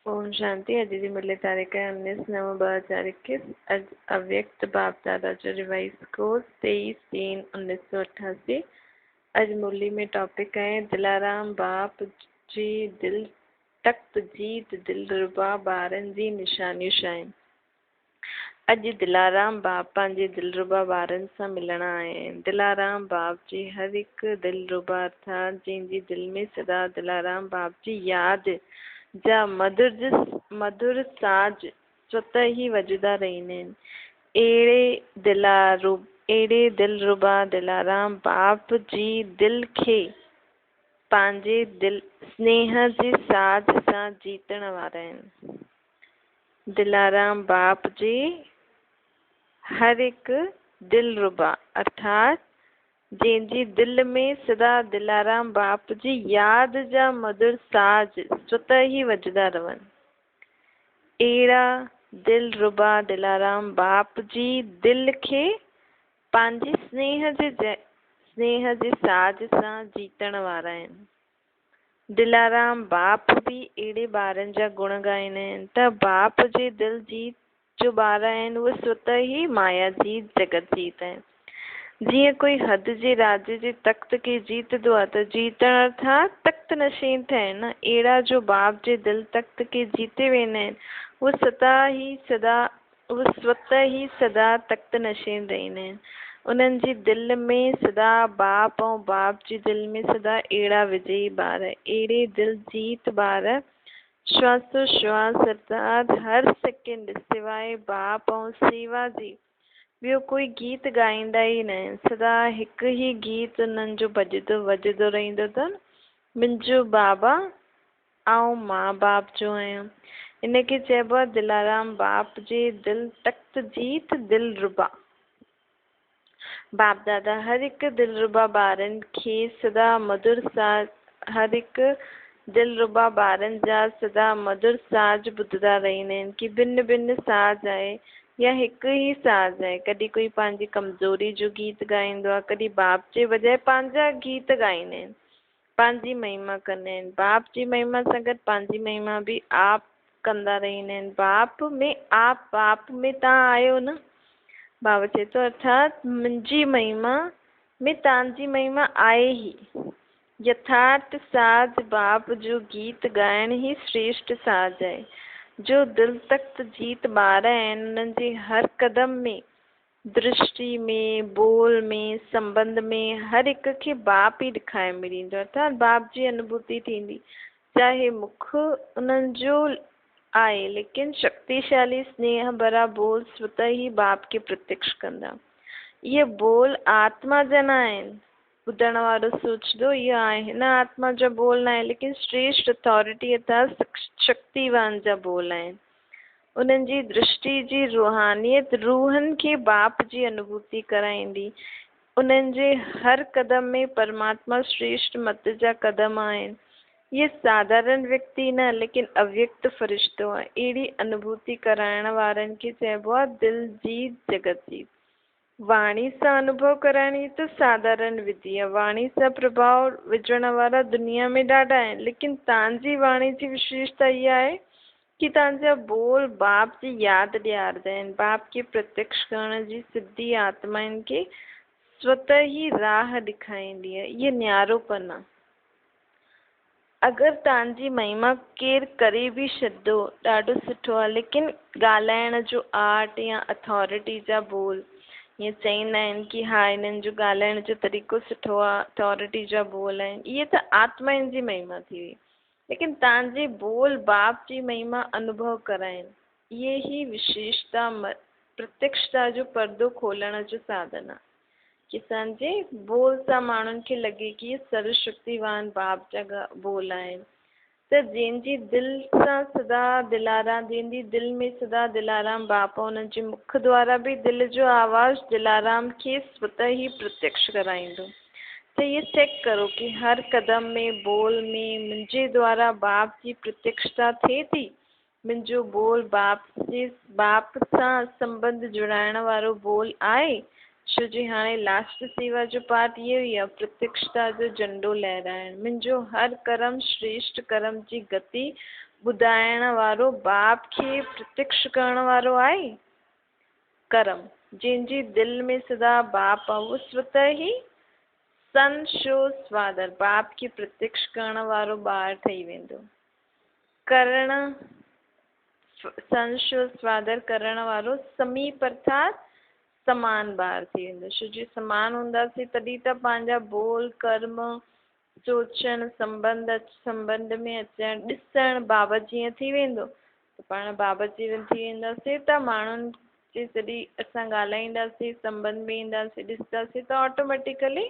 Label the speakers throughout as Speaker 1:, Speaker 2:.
Speaker 1: ओम शांति। अॼु जी मिले तारीख़ है 19/9/2021। अॼु अव्यक्त बाप दादा जो रिवाइज कोर्स 23/3/1988। अॼु मुरली में टॉपिक है दिलाराम बाप जी दिल तख्त जीत दिलरुबा ॿारनि जी निशानियूं छा आहिनि। अॼु दिलाराम बाप पंहिंजे दिलरुबा ॿारनि सां मिलण आया आहिनि। दिलाराम बाप जी हर हिकु दिलरुबा अर्थात जंहिंजी दिलि में सदा दिलाराम बाप जी यादि जा मधुर साज स्वतः ही वजदा रहंदा आहिनि। अहिड़े दिलरुबा दिलाराम बाप जी दिल खे पंहिंजे दिल स्नेह जे साज सां जीतण वारा आहिनि। दिलाराम बाप जी हर हिकु दिलरुबा अर्थात जंहिंजी दिल में सदा दिलाराम बाप जी यादि जा मधुर साज स्वतः ही वजदा रहनि। अहिड़ा दिलरुबा दिलाराम बाप जी दिल खे पंहिंजे स्नेह जे साज सां जीतण वारा आहिनि। दिलाराम बाप बि अहिड़े ॿारनि जा गुण ॻाईंदा आहिनि त बाप जे दिल जीत जो ॿार आहिनि उहे स्वतः ही माया जीत जगत जीत आहिनि। जीअं कोई हद जे राज जे तख़्त खे जीतदो आहे त जीतण अर्थात तख़्त नशीन ठहिण। अहिड़ा जो बाप जे दिल तख़्त खे जीते वेंदा आहिनि उहे स्वतः ही सदा तख़्त नशीन रहंदा आहिनि। उन्हनि जी दिल में सदा बाप ऐं बाप जी दिल में सदा अहिड़ा विजयी ॿार अहिड़े दिल जीत ॿार श्वासोश्वास अर्थात हर सेकेंड सिवाय बाप ऐं सेवा जी ॿियो कोई गीत ॻाईंदा ई न आहिनि। सदा हिकु ई गीत उन्हनि जो वजदो रहंदो अथनि, मुंहिंजो बाबा ऐं मां बाप जो आहियां। इनखे चइबो आहे दिलाराम बाप जे दिल तख़्त जीत दिलरुबा। बाप दादा हर हिकु दिलरुबा ॿारनि खे सदा मधुर साज हर हिकु दिलरुबा ॿारनि जा सदा मधुर साज ॿुधंदा रहंदा आहिनि कि भिन्न भिन्न साज आहे या हिकु ई साज आहे। कॾहिं कोई पंहिंजी कमज़ोरी जो गीत ॻाईंदो आहे, कॾहिं बाप जे बजाए पंहिंजा गीत ॻाईंदा आहिनि, पंहिंजी महिमा कंदा आहिनि। बाप जी महिमा सां गॾु पंहिंजी महिमा बि आप कंदा रहंदा आहिनि। बाप में तव्हां आहियो न। बाबा चए थो अर्थात मुंहिंजी महिमा में तव्हांजी महिमा आहे ई। यथार्थ साज बाप जो गीत ॻाइण ई श्रेष्ठ साज आहे। जो दिल तख़्त जीत ॿार आहिनि उन्हनि जे हर क़दम में दृष्टि में बोल में संबंध में हर हिक खे बाप ई ॾेखारे मिलंदो अर्थात बाप जी अनुभूति थींदी। चाहे मुख उन्हनि जो आहे लेकिन शक्तिशाली स्नेह भरा बोल स्वतः ही बाप खे प्रत्यक्ष कंदा। इहे बोल आत्मा जा न आहिनि। ॿुधण वारो सोचंदो इहो आहे न आत्मा जा बोल न आहे लेकिन श्रेष्ठ अथॉरिटी अर्थात शक्तिवान जा बोल आहिनि। उन्हनि जी दृष्टि जी रूहानियत रूहनि खे बाप जी अनुभूति कराईंदी। उन्हनि जे हर क़दम में परमात्मा श्रेष्ठ मत जा क़दम आहिनि। ये साधारण व्यक्ति न लेकिन अव्यक्त फ़रिश्तो आहे। अहिड़ी अनुभूति कराइण वारनि खे चइबो आहे दिल जीत जगत जीत। वाणी सां अनुभव कराइणी त साधारण विधि आहे। वाणी सां प्रभाव विझण वारा दुनिया में ॾाढा आहिनि लेकिन तव्हांजी वाणी जी विशेषता इहा आहे कि तव्हांजा बोल बाप जी यादि ॾियारंदा आहिनि। बाप खे प्रत्यक्ष करण जी सिद्धी आत्माउनि खे स्वतः ही राह ॾेखारींदी आहे। इहो न्यारोपन आहे। अगरि तव्हांजी महिमा केरु करे बि छॾंदो ॾाढो सुठो आहे लेकिन ॻाल्हाइण जो आर्ट या अथॉरिटी जा बोल ईअं चईंदा आहिनि कि हा हिननि जो ॻाल्हाइण जो तरीक़ो सुठो आहे, अथॉरिटी जा बोल आहिनि, इहे त आत्माउनि जी महिमा थी वई। लेकिन तव्हांजे बोल बाप जी महिमा अनुभव कराइनि। इहे ई विशेषता प्रत्यक्षता जो पर्दो खोलण जो साधन आहे कि असांजे बोल सां माण्हुनि खे लॻे कि इहे सर्वशक्तिवान बाप जा बोल आहिनि। त जंहिंजी दिलि सां सदा दिलाराम जंहिंजी दिलि में सदा दिलाराम बाप उन्हनि जे मुख द्वारा बि दिलि जो आवाज़ु दिलाराम खे स्वतः ही प्रत्यक्ष कराईंदो। त इहे चेक करो कि हर क़दम में बोल में मुंहिंजे द्वारा बाप जी प्रत्यक्षता थिए थी। मुंहिंजो बोल बाप सां संबंध जुड़ाइण वारो बोल आहे। छो जी हाणे लास्ट सेवा जो पार्ट इहो ई आहे प्रत्यक्षता जो झंडो लहराइण। मुंहिंजो हर कर्म श्रेष्ठ कर्म जी गति ॿुधाइण वारो बाप खे प्रत्यक्ष करण वारो आहे। कर्म जंहिंजी दिलि में सदा बाप आहे उहो स्वतः ई सन शो स्वादर बाप खे प्रत्यक्ष करण वारो ॿार ठही वेंदो। करण सन शो स्वादर करण वारो समीप अर्थात समान ॿार थी वेंदो। छो जो समान हूंदासीं तॾहिं त पंहिंजा बोल कर्म सोचणु संबंध में अचणु ॾिसणु बाबा जीअं थी वेंदो त पाण बाबा जीअं थी वेंदासीं। त माण्हुनि जे जॾहिं असां ॻाल्हाईंदासीं संबंध में ईंदासीं ॾिसंदासीं त ऑटोमेटिकली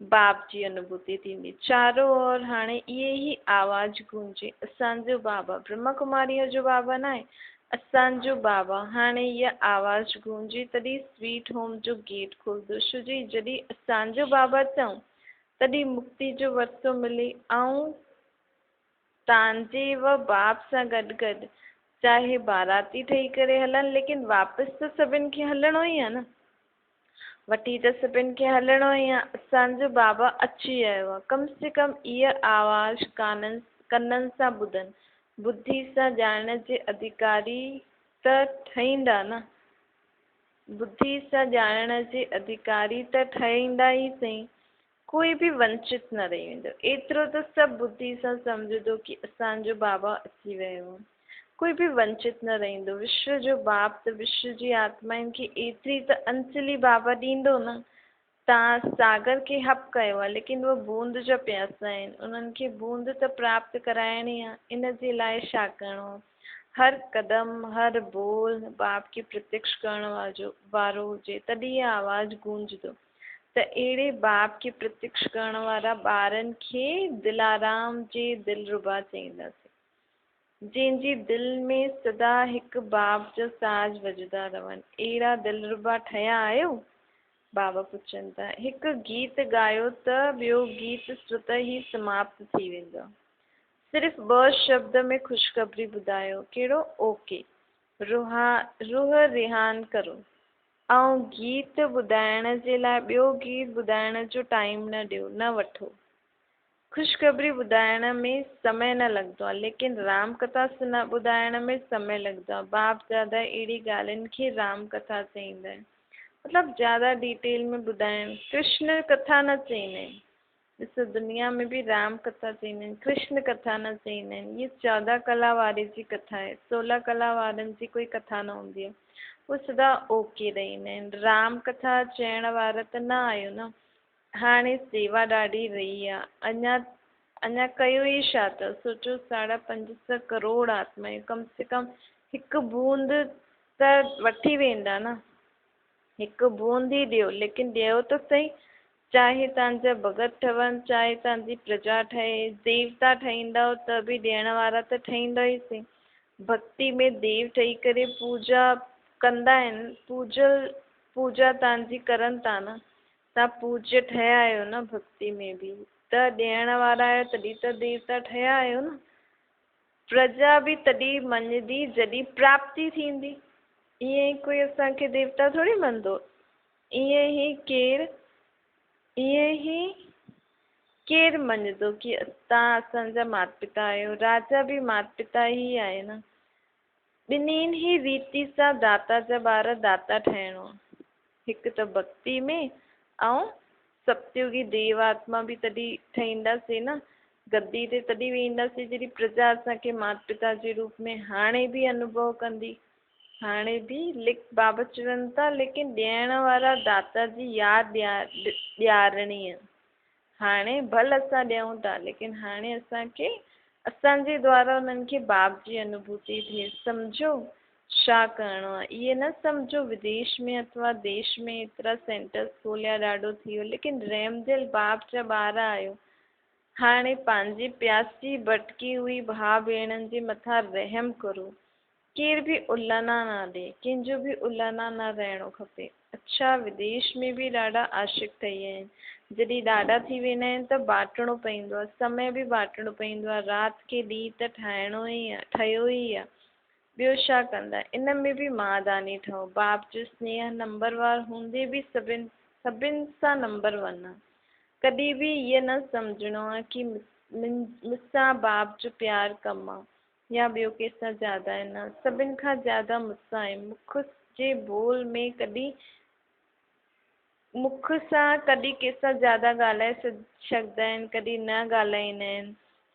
Speaker 1: बाप जी अनुभूति थींदी। चारों ओर हाणे इहे ई आवाज़ गूंजे असांजो बाबा ब्रह्मा कुमारीअ जो बाबा न आहे असांजो बाबा। हाणे इहा आवाज़ गूंजे तॾहिं स्वीट होम जो गेट खुलंदो। छो जो जॾहिं असांजो बाबा चऊं तॾहिं मुक्ति जो वरितो मिले। ऐं तव्हांजे व बाप सां गॾु गॾु चाहे बाराती ठही करे हलनि लेकिन वापसि त सभिनि खे हलणो ई आहे न। वठी त सभिनि खे हलणो ई आहे। असांजो बाबा अची वियो आहे। कम से कम इहा आवाज़ कननि सां ॿुधनि बुद्धि सां ॼाणण जे अधिकारी त ठहींदा न। बुद्धि सां ॼाणण जे अधिकारी त ठहींदा ई सही। कोई बि वंचित न रही वेंदो। एतिरो त सभु बुद्धि सां सम्झंदो की असांजो बाबा अची वियो आहे। कोई बि वंचित न रहंदो। विश्व जो बाप त विश्व जी आत्माउनि खे एतिरी त अंजलि बाबा ॾींदो न। तव्हां सागर खे हप कयो आहे लेकिन उहे बूंद जा प्यासा आहिनि। उन्हनि खे बूंद त प्राप्त कराइणी आहे। इन जे लाइ छा करिणो आहे? हर कदम हर बोल बाप खे प्रत्यक्ष करण वारो हुजे तॾहिं इहा आवाज़ गूंजदो। त अहिड़े बाप खे प्रत्यक्ष करण वारा ॿारनि खे दिलाराम जे दिलरुबा चईंदासीं। जंहिंजी दिलि में सदा हिकु बाप जा साज़ वॼंदा रहनि। अहिड़ा दिलरुबा ठहिया आहियो? बाबा पुछनि था। हिकु गीत ॻायो त ॿियो गीत स्वतः ई समाप्त थी वेंदो। सिर्फ़ु 2 शब्द में ख़ुशख़बरी ॿुधायो। कहिड़ो? ओके रूह रिहान करो। ऐं गीत ॿुधाइण जे लाइ ॿियो गीत ॿुधाइण जो टाइम न ॾियो न वठो। ख़ुशख़बरी ॿुधाइण में समय न लॻंदो आहे लेकिन राम कथा न ॿुधाइण में समय लॻंदो आहे। बाप दादा अहिड़ी ॻाल्हियुनि खे राम कथा चईंदा आहिनि। मतिलबु ज़्यादा डिटेल में ॿुधाइनि। कृष्ण कथा न चईंदा आहिनि। ॾिसो दुनिया में बि राम कथा चईंदा आहिनि कृष्ण कथा न चईंदा आहिनि। इहा 14 कला वारे जी कथा आहे। 16 कला वारनि जी कोई कथा न हूंदी आहे। उहे सदा ओके रहंदा आहिनि। राम कथा चइण वारा त न आहियो न। हाणे सेवा ॾाढी रही आहे। अञा कयो ई छा अथव? सोचो 550 करोड़ आत्मायूं कम से कम हिकु बूंद त वठी वेंदा न। हिकु बूंद ई ॾियो लेकिन ॾियो त सही। चाहे तव्हांजा भगत ठहनि चाहे तव्हांजी प्रजा ठहे देवता ठहींदव त बि ॾियण वारा त ठहींदा ई सही। भक्ति में देव ठही करे पूजा कंदा आहिनि। पूजा तव्हांजी करनि था न। तव्हां पूज्य ठहिया आहियो न। भक्ति में बि त ॾियण वारा आहियो तॾहिं त देवता ठहिया आहियो न। प्रजा बि तॾहिं मञदी जॾहिं प्राप्ति थींदी। ईअं ई कोई असांखे देवता थोरी मञंदो। ईअं ई केरु मञंदो की तव्हां असांजा माता पिता आहियो। राजा बि माता पिता ई आहे न। ॿिन्हिनि ई रीति सां दाता जा ॿार दाता ठहिणो आहे। हिकु त भक्ति में ऐं सत्युगी देव आत्मा बि तॾहिं ठहींदासीं न। गद्दी ते तॾहिं वेंदासीं जॾहिं प्रजा असांखे माता पिता जे रूप में हाणे बि अनुभव कंदी। हाणे बि बाबा चवनि था लेकिन ॾियण वारा दाता जी यादि ॾियारणी आहे। हाणे भले असां ॾियूं था लेकिन हाणे असांखे असांजे द्वारा उन्हनि खे बाप जी अनुभूति थिए। सम्झो छा करिणो आहे। इहे न सम्झो विदेश में अथवा देश में एतिरा सेंटर्स खोलिया ॾाढो थी वियो लेकिन रहमदिल बाप जा ॿार आहियो। हाणे पंहिंजी प्यासी भटकी हुई भाउ भेणनि जे मथां रहम करो। केर बि उलाना न ॾे। कंहिंजो बि उलाना न रहणो खपे। अच्छा विदेश में बि ॾाढा आशिक ठही विया आहिनि। जॾहिं ॾाढा थी वेंदा आहिनि त बांटणो पवंदो आहे। समय बि बांटणो पवंदो आहे। राति खे ॾींहुं त ठाहिणो ई आहे ठहियो ई आहे। ॿियो छा कंदा? इन में बि मादानी ठहो। बाप जो स्नेह नंबरवार हूंदे बि सभिनि सां नंबर 1 आहे। कॾहिं बि इहो न सम्झणो आहे की मूंसां बाप जो प्यारु कमु आहे। या ॿियो कंहिंसां ज़्यादा आहिनि, सभिनि खां ज़्यादा मूंसां आहे। मुख जे बोल में कॾहिं मुख सां कॾहिं कंहिंसां ज़्यादा ॻाल्हाए सघंदा आहिनि, कॾहिं न ॻाल्हाईंदा आहिनि,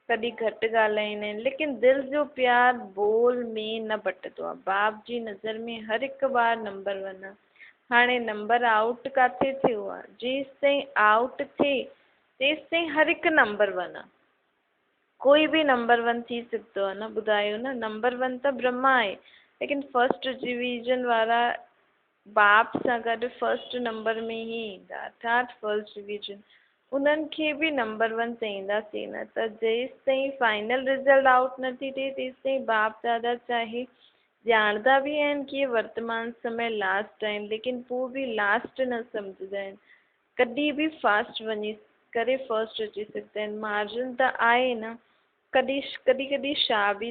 Speaker 1: कॾहिं घटि ॻाल्हाईंदा आहिनि, लेकिन दिलि जो प्यारु बोल में न बटंदो आहे। बाप जी नज़र में हर हिकु बार नंबर 1 आहे। हाणे नंबर आउट किथे थियो आहे? जेसि ताईं आउट थिए तेसि ताईं हर हिकु नंबर 1 आहे। कोई बि नंबर 1 थी सघंदो आहे न, ॿुधायो न। नंबर 1 त ब्रह्मा आहे, लेकिन फर्स्ट डिवीज़न वारा बाप सां गॾु फर्स्ट नंबर में ई ईंदा, अर्थात फर्स्ट डिवीज़न। उन्हनि खे बि नंबर 1 चईंदासीं न। त जेसि ताईं फाइनल रिज़ल्ट आउट नथी थिए तेसि ताईं बाप दादा चाहे ॼाणंदा बि आहिनि कि वर्तमान समय लास्ट आहिनि, लेकिन पोइ बि लास्ट न सम्झंदा आहिनि। कॾहिं बि फास्ट वञी करे फर्स्ट अची सघंदा आहिनि। मार्जिन त आहे न। कॾहिं कॾहिं छा बि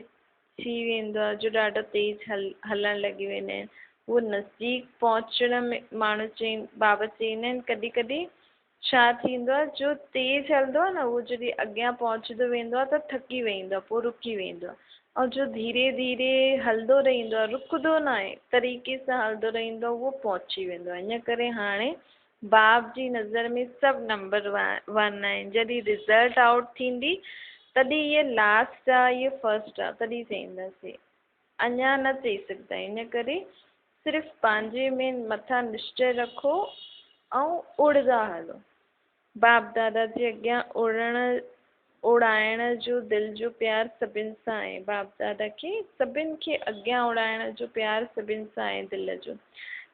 Speaker 1: थी वेंदो आहे जो ॾाढो तेज़ हलण लॻी वेंदा आहिनि। उहो नज़दीक पहुचण में माण्हू बाबा चईंदा आहिनि कॾहिं कॾहिं छा थींदो आहे, जो तेज़ हलंदो आहे न उहो जॾहिं अॻियां पहुचंदो वेंदो आहे त थकी वेंदो आहे, पोइ रुकी वेंदो आहे। ऐं जो धीरे धीरे हलंदो रहंदो आहे, रुकंदो न आहे, तरीक़े सां हलंदो रहंदो आहे, उहो पहुची वेंदो आहे। इन करे हाणे बाप जी नज़र में सभु नंबर 1 आहिनि। जॾहिं रिज़ल्ट आउट थींदी तॾहिं इहे लास्ट आहे, इहे फर्स्ट आहे, तॾहिं चईंदासीं। अञा न चई सघंदा। इन करे सिर्फ़ु पंहिंजे में मथां निश्चय रखो ऐं उड़ंदा हलो। बाप दादा जे अॻियां उड़ाइण जो दिलि जो प्यारु सभिनि सां आहे। बाप दादा खे सभिनि खे अॻियां उड़ाइण जो प्यारु सभिनि सां आहे दिलि जो।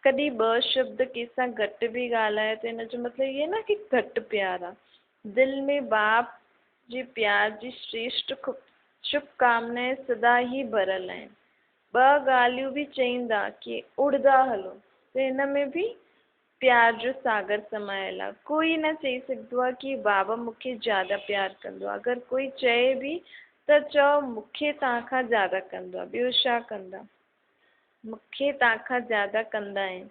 Speaker 1: कॾहिं 2 शब्द कंहिंसां घटि बि ॻाल्हाए त इन जो मतिलबु इहे न कि घटि प्यारु आहे। दिलि में बाप जे प्यार जी श्रेष्ठ शुभकामनाएं सदा ई भरियल आहिनि। 2 ॻाल्हियूं बि चईंदा कि उड़ंदा हलो, त हिन में बि प्यार जो सागर समायल आहे। कोई न चई सघंदो आहे कि बाबा मूंखे ज़्यादा प्यारु कंदो आहे। अगरि कोई चए बि त चओ मूंखे तव्हां खां ज़्यादा कंदो आहे, ॿियो छा कंदा? मूंखे तव्हां खां ज़्यादा कंदा आहिनि।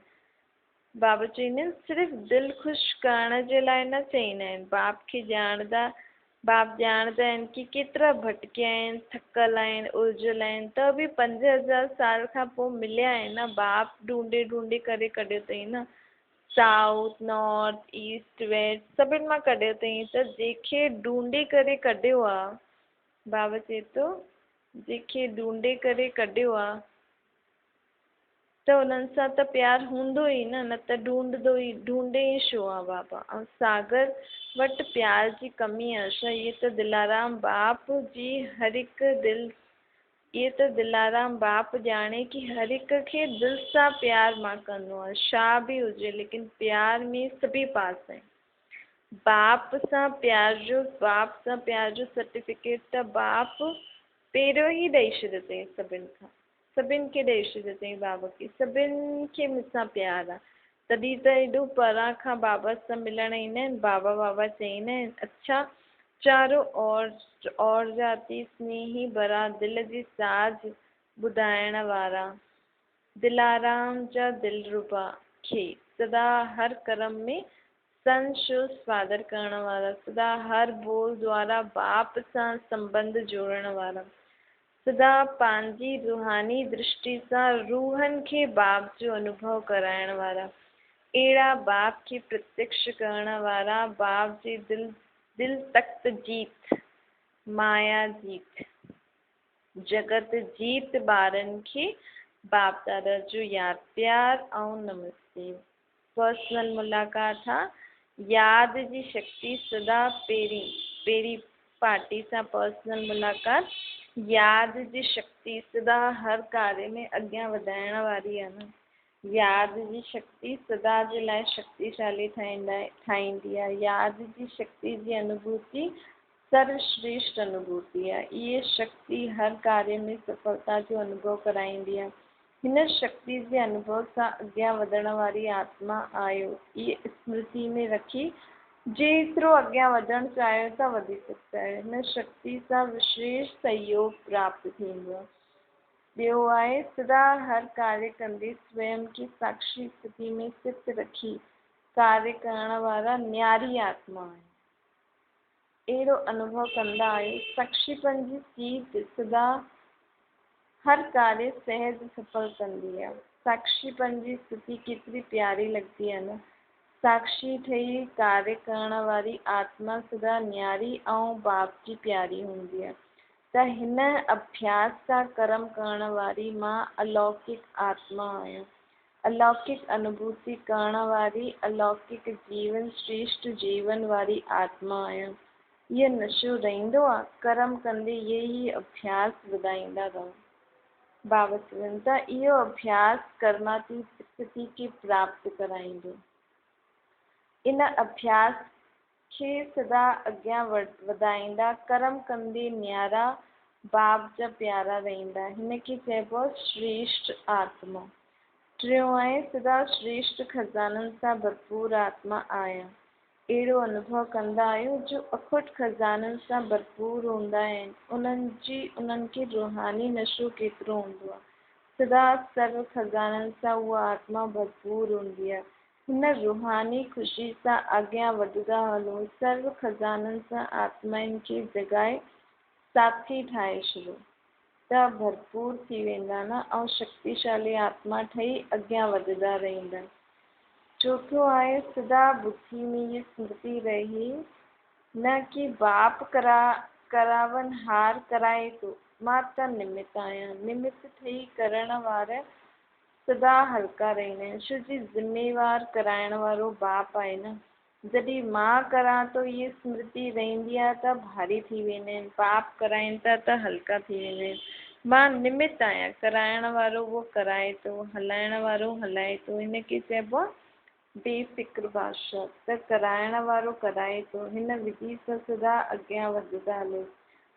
Speaker 1: बाबा चईंदा आहिनि सिर्फ़ु दिलि ख़ुशि करण जे लाइ न चईंदा आहिनि। बाप खे बाप ॼाणंदा आहिनि कि केतिरा भटकिया आहिनि, थकल आहिनि, उलझियल आहिनि, त बि 5000 साल खां पोइ मिलिया आहिनि न। बाप ढूंढे करे कढियो अथई न, साउथ नॉर्थ ईस्ट वेस्ट सभिनि मां कढियो अथई। त जंहिंखे ढूंढे करे कढियो आहे, बाबा चए थो जंहिंखे ढूंढे करे कढियो आहे त उन्हनि सां त प्यारु हूंदो ई न, न त ढूंढे ई छो आहे बाबा। ऐं सागर वटि प्यार जी कमी आहे छा? इहे त दिलाराम बाप जी हर हिकु इहे त दिलाराम बाप ॼाणे कि हर हिक खे दिलि सां प्यारु मां कंदो आहे। छा बि हुजे, लेकिन प्यार में सभी पास आहिनि। बाप सां प्यार जो सर्टिफिकेट त बाप पहिरियों ई ॾेई छॾियो अथई सभिनि खे ॾेई छॾियो अथई बाबा खे। सभिनि खे मूंसां प्यारु आहे, तॾहिं त एॾो परां खां बाबा सां मिलण ईंदा आहिनि। बाबा चईंदा आहिनि अच्छा चारों और जाती स्नेही भरा दिलि जी साज़ ॿुधाइण वारा दिलाराम जा दिलरुबा खे सदा हर कर्म में संशो स्वादर करण वारा, सदा हर बोल द्वारा बाप सां संबंध जोड़ण वारा, सदा पंहिंजी रूहानी दृष्टि सां रूहनि खे बाप जो अनुभव कराइण वारा, अहिड़ा बाप खे प्रत्यक्ष करण वारा, बाप जे दिल तख्त जीत, माया जीत, जगत जीत ॿारनि खे बाप दादा जो यादि प्यार ऐं नमस्ते। पर्सनल मुलाक़ात आहे। यादि जी शक्ति सदा पहिरीं पार्टी सां पर्सनल मुलाक़ात। यादि जी शक्ति सदा हर कार्य में अॻियां वधाइण वारी आहे न। यादि जी शक्ति सदा जे लाइ शक्तिशाली ठाहींदी आहे। यादि जी शक्ति जी अनुभूति सर्वश्रेष्ठ अनुभूति आहे। इहे शक्ति हर कार्य में सफलता जो अनुभव कराईंदी आहे। हिन शक्ति जे अनुभव सां अॻियां वधण वारी आत्मा आहियो। इहे स्मृति में रखी जेतिरो अॻियां वधणु चाहियो था वधी सघंदा आहियो। हिन शक्ति सां विशेष सहयोग प्राप्त थींदो आहे। ॿियो आहे सदा हर कार्य कंदे स्वयं खे साक्षी स्थिति में स्थित रखी कार्य करण वारा न्यारी आत्मा आहे। अहिड़ो अनुभव कंदा आहियो। साक्षीपन जी सीख सदा हर कार्य सहज सफल कंदी आहे। साक्षीपन जी स्थिति केतिरी प्यारी लगती है न। साक्षी ठही कार्य करण वारी आत्मा सदा न्यारी ऐं बाप जी प्यारी हूंदी आहे। त हिन अभ्यास सां कर्म करण वारी मां अलौकिक आत्मा आहियां। अलौकिक अनुभूति करण वारी अलौकिक जीवन श्रेष्ठ जीवन वारी आत्मा आहियां। इहो नशो रहंदो आहे कर्म कंदे यही अभ्यास वधाईंदा रहो। बाबा चवनि था इहो अभ्यास कर्मातीत स्थिति खे प्राप्त कराईंदो। इन अभ्यास खे सदा अॻियां वधाईंदा कर्म कंदे न्यारा बाप जा प्यारा रहंदा। हिन खे चइबो आहे श्रेष्ठ आत्मा। टियों आहे सदा श्रेष्ठ खज़ाननि सां भरपूर आत्मा आहियां। अहिड़ो अनुभव कंदा आहियूं जो अखुट खज़ाननि सां भरपूर हूंदा आहिनि। उन्हनि खे रूहानी नशो केतिरो हूंदो आहे। सदा सर्व खज़ाननि सां उहा आत्मा भरपूर हूंदी आहे। हिन रूहानी ख़ुशी सां अॻियां वधंदा हलो। सर्व खज़ाननि सां आत्माउनि खे जगाए साथी ठाहे छॾियो त भरपूर थी वेंदा न ऐं शक्तिशाली आत्मा ठही अॻियां वधंदा रहंदा। चौथो आहे सदा बुद्धि में ये स्मृति रहे न कि बाप करावन हार कराए थो, मां त निमित्त आहियां। निमित्त ठही करण वारा सदा हल्का रहंदा आहिनि छो जी ज़िम्मेवार कराइण वारो बाप आहे न। जॾहिं मां करां थो इहे स्मृति रहंदी आहे त भारी थी वेंदा आहिनि। बाप कराइनि था त हल्का थी वेंदा आहिनि। मां निमित्त आहियां। कराइण वारो उहो कराए थो, हलाइण वारो हलाए थो। हिन खे चइबो आहे बेफ़िक्र बादशाह। त कराइण वारो कराए थो। हिन विधि सां सदा अॻियां वधंदा हलो।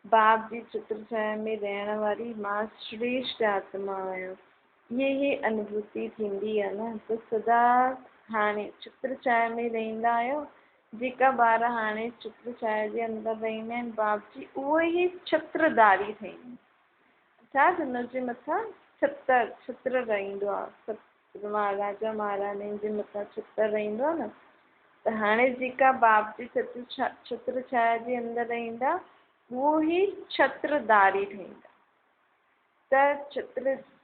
Speaker 1: बाप जी चित्र छाया में रहण वारी मां श्रेष्ठ आत्मा आहियां। ये अनुभूति थींदी आहे न त सदा हाणे चित्र छाया में रहंदा आहियो। जेका ॿार हाणे चित्र छाया जे अंदरि रहंदा आहिनि बाप जी उहो ई छत्रधारी ठहींदा आहिनि। छा हुनजे मथां छत्र रहंदो आहे। राजा महारानी जे मथां छत्र रहंदो आहे न। त हाणे जेका बाप जी छत्र छाया जे अंदरि रहंदा उहो ई छत्रधारी ठहींदा। त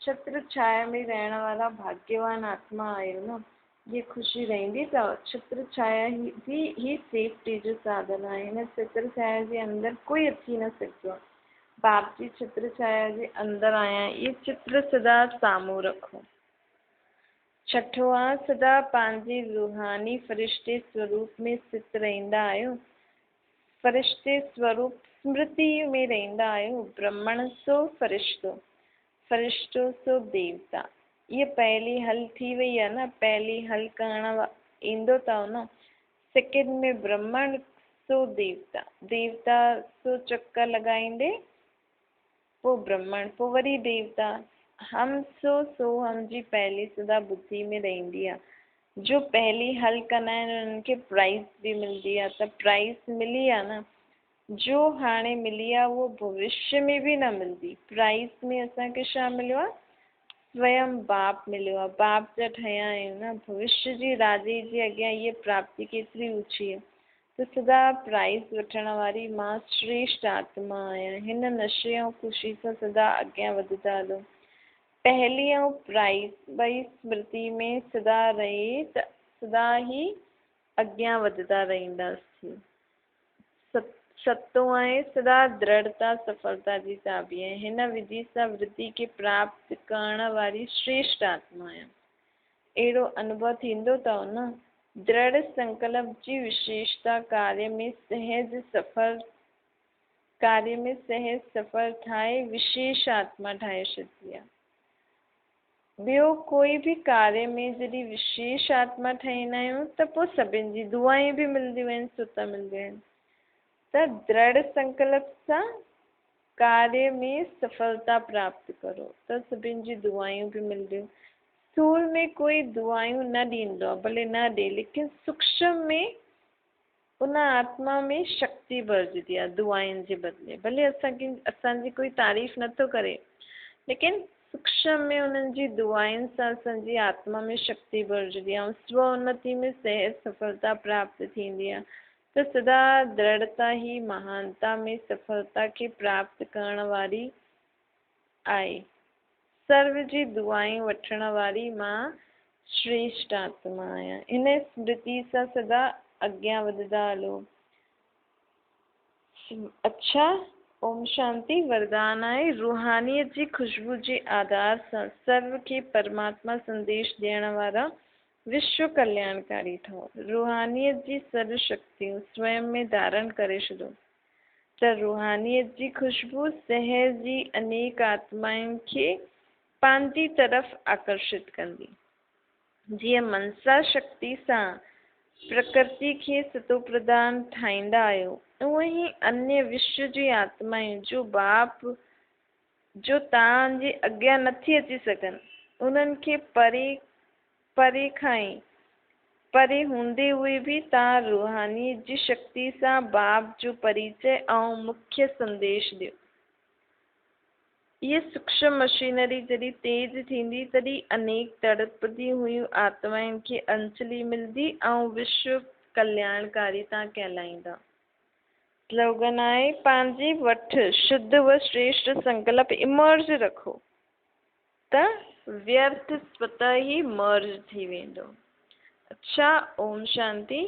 Speaker 1: छत्र छाया में रहण वारा भाग्यवान आत्मा आहियो न। ये ख़ुशी रहंदी अथव। छत्र छाया ही सेफ्टी जो साधन आहे। हिन छत्र छाया जे अंदरि कोई अची न सघंदो आहे। बाप जी छत्र छाया जे अंदरि आहियां। इहे चित्र सदा साम्हूं रखो। छठो आहे सदा पंहिंजे रूहानी फ़रिश्ते स्वरूप में स्थित रहंदा आहियो। फ़रिश्ते स्वरूप स्मृति में रहंदा आहियो। ब्रह्मण सो फ़रिश्तो, फ़रिश्तो सो देवता। ये पहली हल थी वई आहे न। पहली हल करण ईंदो अथव न। सेकेंड में ब्रह्मण सो देवता, देवता सो चक्कर लॻाईंदे पोइ ब्रह्मण पोइ वरी देवता। हम सो हम जी पहली सदा बुद्धि में रहंदी आहे। जो पहली हल कंदा आहिनि उन्हनि खे प्राइज़ बि मिलंदी आहे। त प्राइज़ मिली आहे न। जो हाणे मिली आहे उहो भविष्य में बि न मिलंदी। प्राइज़ में असांखे छा मिलियो आहे? स्वयं बाप मिलियो आहे। बाप जा ठहिया आहियूं न। भविष्य जी राजे जे अॻियां इहे प्राप्ति केतिरी ऊची आहे। त सदा प्राइज़ वठण वारी मां श्रेष्ठ आत्मा आहियां। हिन नशे ऐं ख़ुशी सां सदा अॻियां वधंदा हलो। पहली ऐं प्राइज़ ॿई स्मृति में सदा रहे त सदा ई अॻियां वधंदा रहंदासीं। सतो आहे सदा दृढ़ता सफलता जी चाबी आहे। हिन विधि सां वृद्धि खे प्राप्त करण वारी श्रेष्ठ आत्मा आहियां। अहिड़ो अनुभव थींदो अथव न। दृढ़ संकल्प जी विशेषता कार्य में सहज सफल ठाहे विशेष आत्मा ठाहे छॾंदी आहे। ॿियो कोई बि कार्य में जॾहिं विशेष आत्मा ठाहींदा आहियूं त पोइ सभिनि जी दुआयूं बि मिलंदियूं आहिनि। सुत मिलंदियूं आहिनि। त दृढ़ संकल्प सां कार्य में सफलता प्राप्त करो त सभिनि जी दुआयूं बि मिलंदियूं। स्थूल में कोई दुआयूं न ॾींदो आहे भले न ॾे लेकिन सूक्ष्म में उन आत्मा में शक्ति भरिजंदी आहे दुआयुनि जे बदिले। भले असांजी कोई तारीफ़ नथो करे लेकिन सूक्ष्म में उन्हनि जी दुआयुनि सां असांजी आत्मा में शक्ति भरिजंदी आहे ऐं स्व उन्नति में सहज सफलता प्राप्त थींदी आहे। त सदा दृढ़ता ही महानता में सफलता खे प्राप्त करण वारी आहे। सर्व जी दुआएं वठण वारी मां श्रेष्ठ आत्मा आहियां। इन स्मृति सां सदा अॻियां वधंदा हलो। अच्छा, ओम शांति। वरदान आहे रूहानियत जी खुशबू जे आधार सां सर्व खे परमात्मा संदेश ॾियण वारा विश्व कल्याणकारी ठहो। रूहानियत जी सर्व शक्तियूं स्वयं में धारण करे छॾो त रूहानियत जी खुशबू शहर जी अनेक आत्माउनि खे पंहिंजी तरफ़ आकर्षित कंदी। जीअं मनसा शक्ति सां प्रकृति खे सतो प्रधान ठाहींदा आहियो, उहे ई अन्य विश्व जी आत्माऊं जो बाप जो तव्हांजे अॻियां नथी अची सघनि, उन्हनि खे परे खां ई परे हूंदे हुए भी तव्हां रूहानियत जी शक्ति सां बाप जो परिचय ऐं मुख्य संदेश ॾियो। ये सूक्ष्म मशीनरी जॾहिं तेज थींदी तॾहिं अनेक तड़पदी हुयूं आत्माउनि खे अंजलि मिलंदी ऐं विश्व कल्याणकारी तव्हां कहलाईंदा। स्लोगन आहे पंहिंजे वटि शुद्ध व श्रेष्ठ संकल्प इमर्ज रखो त व्यर्थ स्वतः ही मर्ज थी वेंदो। अच्छा, ओम शांति।